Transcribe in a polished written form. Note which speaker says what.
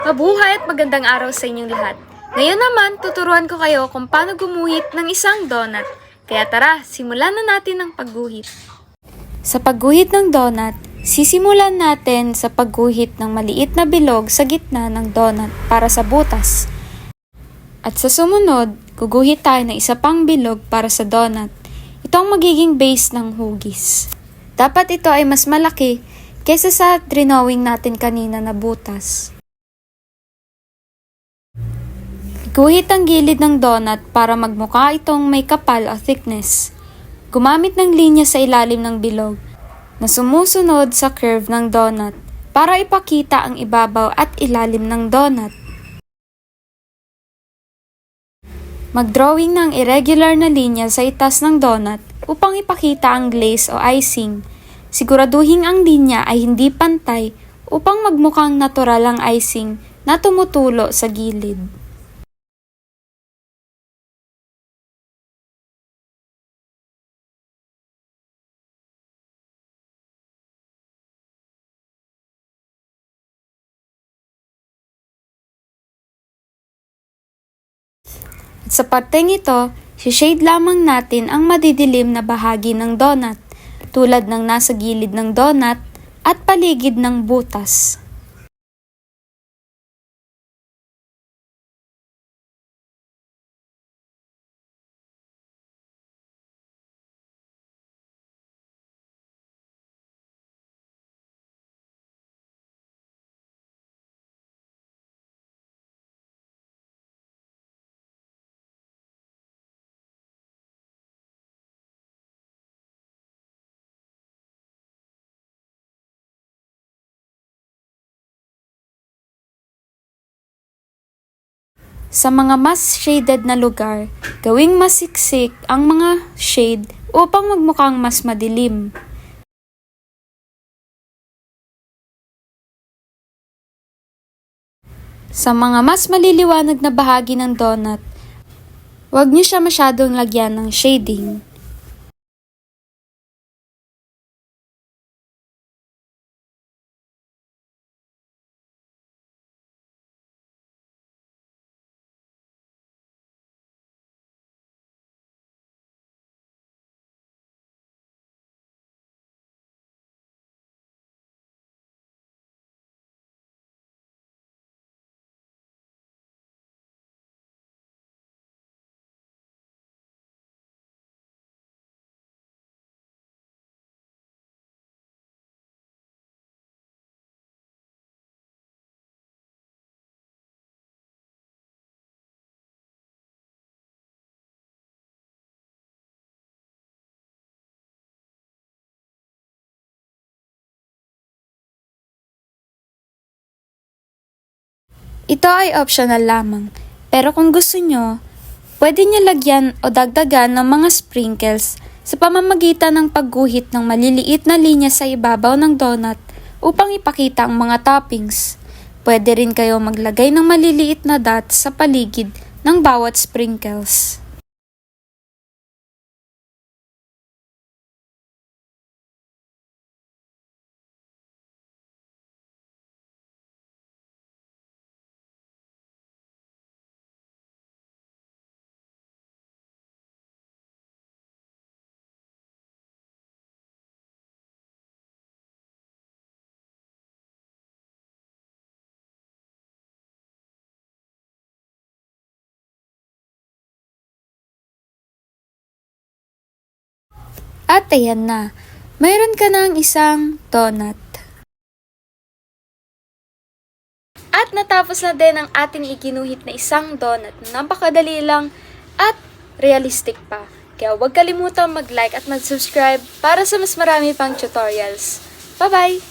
Speaker 1: Mabuhay at magandang araw sa inyong lahat. Ngayon naman, tuturuan ko kayo kung paano gumuhit ng isang donut. Kaya tara, simulan na natin ang pagguhit. Sa pagguhit ng donut, sisimulan natin sa pagguhit ng maliit na bilog sa gitna ng donut para sa butas. At sa sumunod, guguhit tayo ng isa pang bilog para sa donut. Ito ang magiging base ng hugis. Dapat ito ay mas malaki kaysa sa drawing natin kanina na butas. Guhit ang gilid ng donut para magmukha itong may kapal o thickness. Gumamit ng linya sa ilalim ng bilog na sumusunod sa curve ng donut para ipakita ang ibabaw at ilalim ng donut. Mag-drawing ng irregular na linya sa itas ng donut upang ipakita ang glaze o icing. Siguraduhin ang linya ay hindi pantay upang magmukhang natural ang icing na tumutulo sa gilid. At sa parteng ito, shade lamang natin ang madidilim na bahagi ng donut, tulad ng nasa gilid ng donut at paligid ng butas. Sa mga mas shaded na lugar, gawing mas siksik ang mga shade upang magmukhang mas madilim. Sa mga mas maliliwanag na bahagi ng donut, huwag niyo siya masyadong lagyan ng shading. Ito ay optional lamang, pero kung gusto nyo, pwede nyo lagyan o dagdagan ng mga sprinkles sa pamamagitan ng pagguhit ng maliliit na linya sa ibabaw ng donut upang ipakita ang mga toppings. Pwede rin kayo maglagay ng maliliit na dots sa paligid ng bawat sprinkles. At ayan na, mayroon ka ng isang donut. At natapos na din ang ating iginuhit na isang donut na napakadali lang at realistic pa. Kaya huwag kalimutang mag-like at mag-subscribe para sa mas marami pang tutorials. Bye-bye!